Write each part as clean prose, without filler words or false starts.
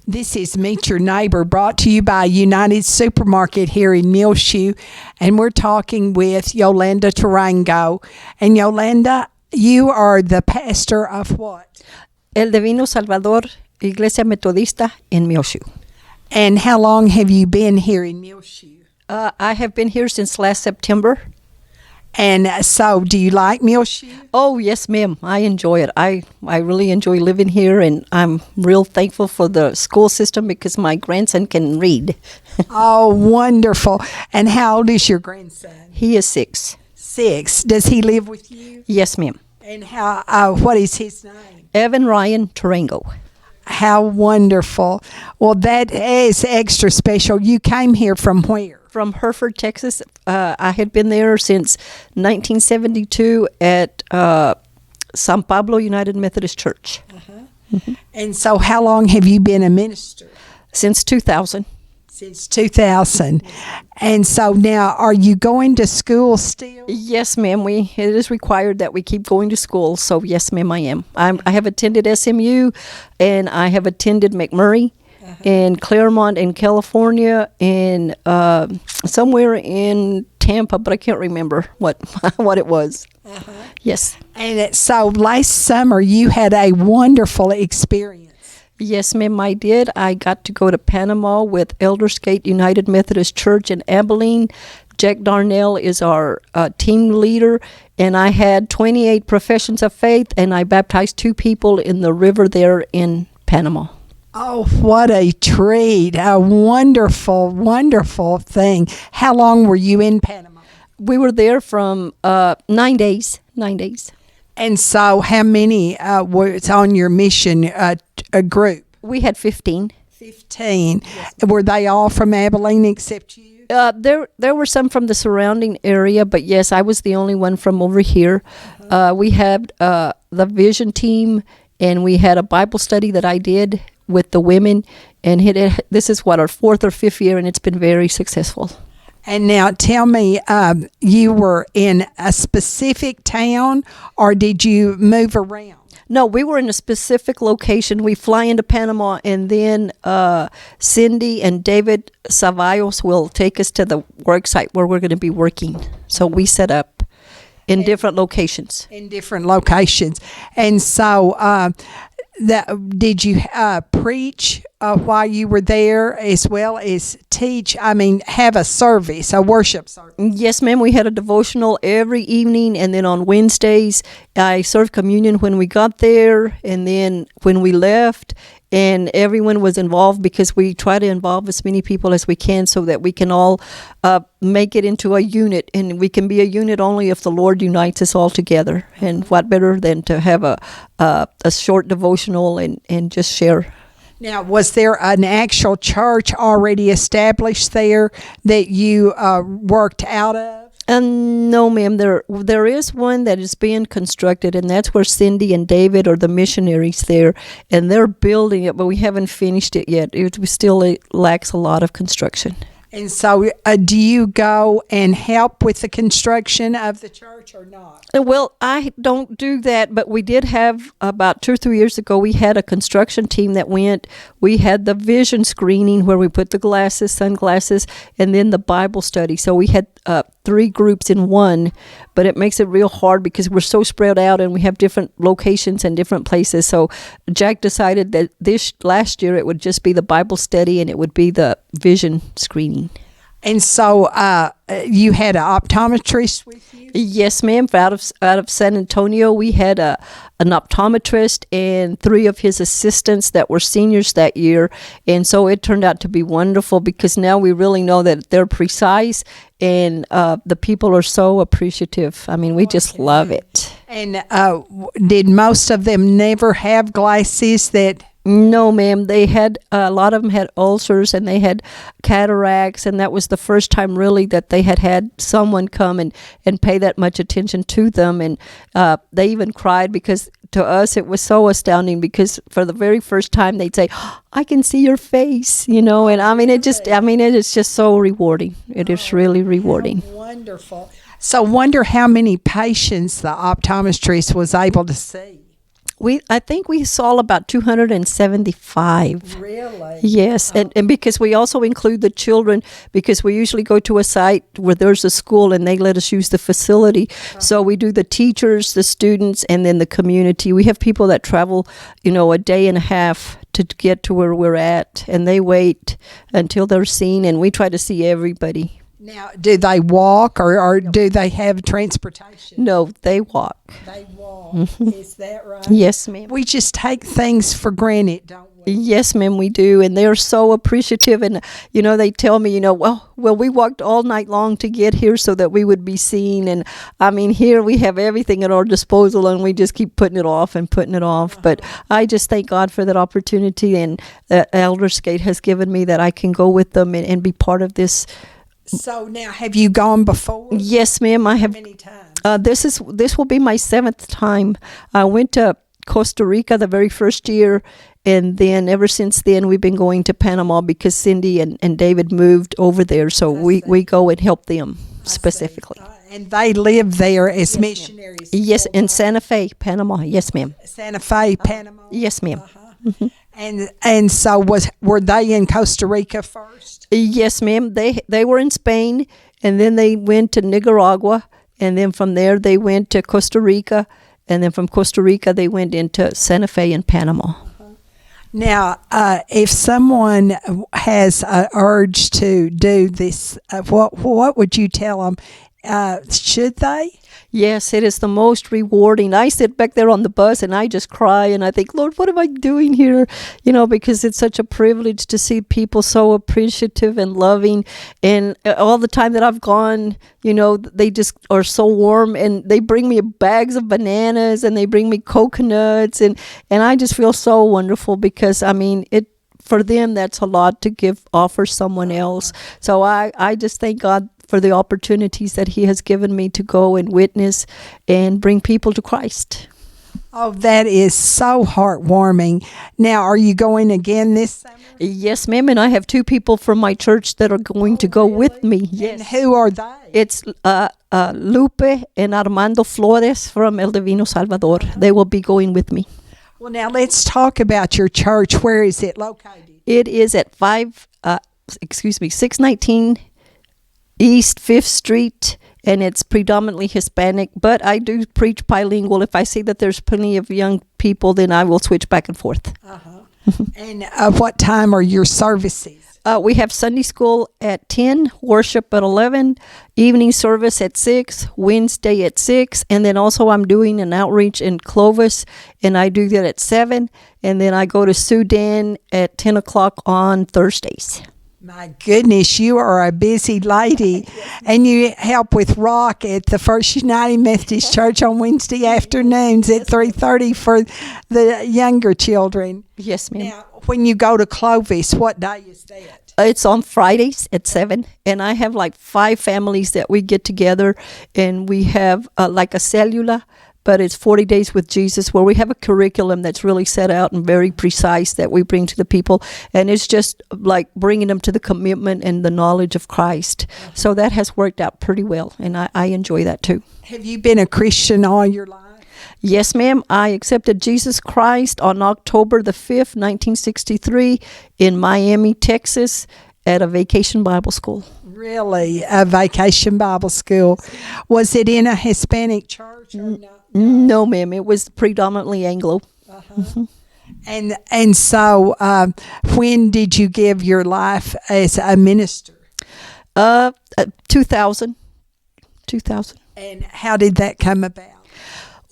This is Meet Your Neighbor, brought to you by United Supermarket here in Muleshoe, and we're talking with Yolanda Tarango. And Yolanda, you are the pastor of what? El Divino Salvador, Iglesia Metodista in Muleshoe. And how long have you been here in Muleshoe? I have been here since last September. And so, do you like Muleshoe? Oh, yes, ma'am. I enjoy it. I really enjoy living here, and I'm real thankful for the school system because my grandson can read. Oh, wonderful. And how old is your grandson? He is 6. 6. Does he live with you? Yes, ma'am. And what is his name? Evan Ryan Tarango. How wonderful. Well, that is extra special. You came here from where? From Hereford, Texas. I had been there since 1972 at San Pablo United Methodist Church. Uh-huh. Mm-hmm. And so how long have you been a minister? Since 2000. Since 2000. And so now, are you going to school still? Yes, ma'am. It is required that we keep going to school. So, yes, ma'am, I am. I have attended SMU, and I have attended McMurray. In Claremont in California, and somewhere in Tampa, but I can't remember what it was. Uh-huh. Yes. And so last summer you had a wonderful experience. Yes, ma'am, I did. I got to go to Panama with Eldersgate United Methodist Church in Abilene. Jack Darnell is our team leader, and I had 28 professions of faith, and I baptized 2 people in the river there in Panama. Oh, what a treat. A wonderful, wonderful thing. How long were you in Panama? We were there from 9 days. 9 days. And so how many was on your mission group? We had 15. 15. Yes. Were they all from Abilene except you? There were some from the surrounding area, but yes, I was the only one from over here. Uh-huh. We had the vision team, and we had a Bible study that I did with the women, and this is our 4th or 5th year, and it's been very successful. And now tell me, you were in a specific town, or did you move around? No, we were in a specific location. We fly into Panama, and then Cindy and David Ceballos will take us to the work site where we're going to be working. So we set up in different locations. In different locations. And so did you preach while you were there, as well as teach? I mean, have a service, a worship service? Yes, ma'am. We had a devotional every evening, and then on Wednesdays, I served communion when we got there, and then when we left, and everyone was involved because we try to involve as many people as we can so that we can all make it into a unit, and we can be a unit only if the Lord unites us all together. And what better than to have a short devotional and just share. Now, was there an actual church already established there that you worked out of? No, ma'am. There is one that is being constructed, and that's where Cindy and David are the missionaries there, and they're building it, but we haven't finished it yet. It still lacks a lot of construction. And so do you go and help with the construction of the church or not? Well, I don't do that, but we did have about 2 or 3 years ago, we had a construction team that went. We had the vision screening where we put the sunglasses, and then the Bible study. So we had 3 groups in one, but it makes it real hard because we're so spread out and we have different locations and different places. So Jack decided that last year it would just be the Bible study and it would be the vision screening. And so you had an optometrist with you? Yes, ma'am. Out of San Antonio, we had an optometrist and 3 of his assistants that were seniors that year. And so it turned out to be wonderful because now we really know that they're precise, and the people are so appreciative. I mean, we just love it. And did most of them never have glasses that... No, ma'am. They had a lot of them had ulcers and they had cataracts, and that was the first time really that they had someone come and pay that much attention to them. And they even cried because to us it was so astounding because for the very first time they'd say, oh, "I can see your face," and I mean it is just so rewarding. It is really rewarding. Wonderful. So wonder how many patients the optometrist was able to see. I think we saw about 275. Really? Yes, and because we also include the children, because we usually go to a site where there's a school and they let us use the facility. So we do the teachers, the students, and then the community. We have people that travel, a day and a half to get to where we're at, and they wait until they're seen, and we try to see everybody. Now, do they walk or do they have transportation? No, they walk. They walk. Is that right? Yes, ma'am. We just take things for granted, don't we? Yes, ma'am, we do, and they're so appreciative. And they tell me, well, we walked all night long to get here so that we would be seen. And I mean, here we have everything at our disposal, and we just keep putting it off and putting it off. But I just thank God for that opportunity, and Eldersgate has given me that I can go with them and be part of this. So now, have you gone before? Yes, ma'am, I have. How many times? This will be my 7th time. I went to Costa Rica the very first year, and then ever since then we've been going to Panama because Cindy and David moved over there, so we go and help them specifically. And they live there as Yes, missionaries. Yes, in Santa Fe, Panama. Yes, ma'am. Santa Fe, Panama. Yes, ma'am. And so were they in Costa Rica first? Yes, ma'am. They were in Spain, and then they went to Nicaragua, and then from there they went to Costa Rica, and then from Costa Rica they went into Santa Fe in Panama. Now, if someone has an urge to do this, what would you tell them? Should they? Yes, it is the most rewarding. I sit back there on the bus and I just cry and I think, Lord, what am I doing here? Because it's such a privilege to see people so appreciative and loving. And all the time that I've gone, they just are so warm, and they bring me bags of bananas and they bring me coconuts. And I just feel so wonderful because, for them, that's a lot to offer someone else. So I just thank God for the opportunities that he has given me to go and witness and bring people to Christ. Oh, that is so heartwarming. Now, are you going again this summer? Yes, ma'am, and I have 2 people from my church that are going to go with me. Yes. And who are they? It's Lupe and Armando Flores from El Divino, Salvador. They will be going with me. Well, now let's talk about your church. Where is it located? It is at 619 East 5th Street, and it's predominantly Hispanic, but I do preach bilingual. If I see that there's plenty of young people, then I will switch back and forth. And what time are your services? We have Sunday school at 10, worship at 11, evening service at 6, Wednesday at 6, and then also I'm doing an outreach in Clovis, and I do that at 7, and then I go to Sudan at 10 o'clock on Thursdays. My goodness, you are a busy lady. And you help with rock at the First United Methodist Church on Wednesday afternoons at 3:30 for the younger children. Yes, ma'am. Now, when you go to Clovis, what day is that? It's on Fridays at 7, and I have like 5 families that we get together, and we have like a cellula, but it's 40 Days with Jesus, where we have a curriculum that's really set out and very precise that we bring to the people. And it's just like bringing them to the commitment and the knowledge of Christ. So that has worked out pretty well, and I enjoy that too. Have you been a Christian all your life? Yes, ma'am. I accepted Jesus Christ on October the 5th, 1963 in Miami, Texas, at a vacation Bible school. Really? A vacation Bible school. Was it in a Hispanic church or no? No, ma'am. It was predominantly Anglo. And so when did you give your life as a minister? 2000. And how did that come about?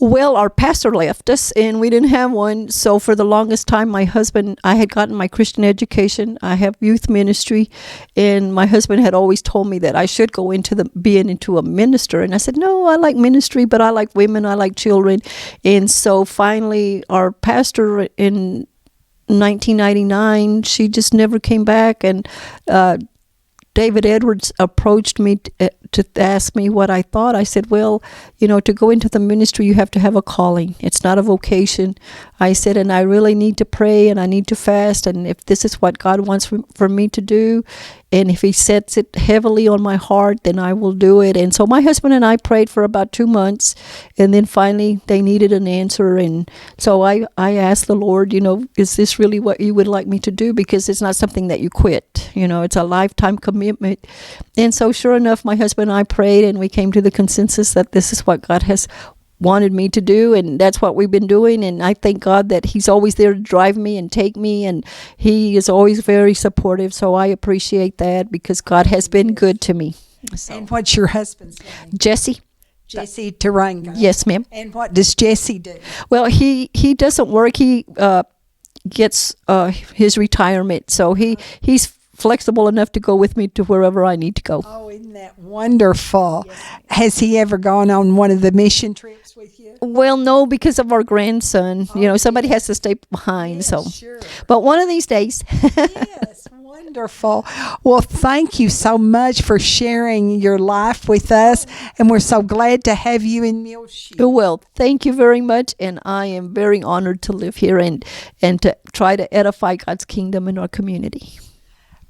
Well, our pastor left us and we didn't have one. So for the longest time, I had gotten my Christian education. I have youth ministry, and my husband had always told me that I should go into being a minister. And I said, no, I like ministry, but I like women, I like children. And so finally, our pastor in 1999, she just never came back. And David Edwards approached me to ask me what I thought. I said, well, to go into the ministry, you have to have a calling. It's not a vocation. I said, and I really need to pray and I need to fast. And if this is what God wants for me to do, and if he sets it heavily on my heart, then I will do it. And so my husband and I prayed for about 2 months, and then finally they needed an answer. And so I asked the Lord, is this really what you would like me to do? Because it's not something that you quit. It's a lifetime commitment. And so sure enough, my husband and I prayed, and we came to the consensus that this is what God has wanted me to do, and that's what we've been doing. And I thank God that he's always there to drive me and take me, and he is always very supportive. So I appreciate that, because God has been good to me. So. And what's your husband's name? Jesse Tarango. Yes, ma'am. And what does Jesse do? Well, he doesn't work. He gets his retirement, so he's flexible enough to go with me to wherever I need to go. Oh, isn't that wonderful? Yes. Has he ever gone on one of the mission trips with you? Well, no, because of our grandson. Somebody has to stay behind. Yes, so, sure. But one of these days. Yes, wonderful. Well, thank you so much for sharing your life with us, and we're so glad to have you in Muleshoe. Well, thank you very much, and I am very honored to live here and to try to edify God's kingdom in our community.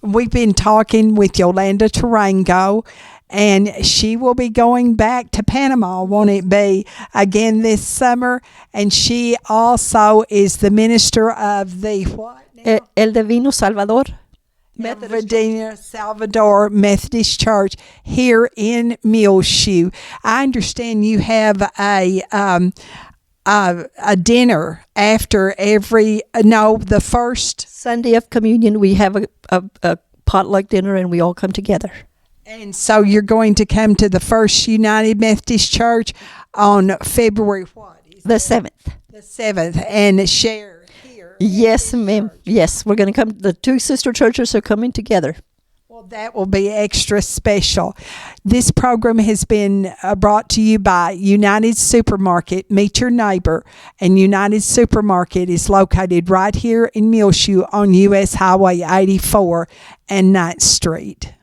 We've been talking with Yolanda Tarango, and she will be going back to Panama, won't it be, again this summer? And she also is the minister of the what now? El Divino Salvador. Divino Salvador Methodist Church here in Muleshoe. I understand you have a dinner after the first Sunday of communion. We have a potluck dinner, and we all come together. And so you're going to come to the First United Methodist Church on February what? The 7th. The 7th, and share here. Yes, ma'am. Church. Yes, we're going to come. The two sister churches are coming together. Well, that will be extra special. This program has been brought to you by United Supermarket. Meet your neighbor. And United Supermarket is located right here in Muleshoe on U.S. Highway 84 and 9th Street.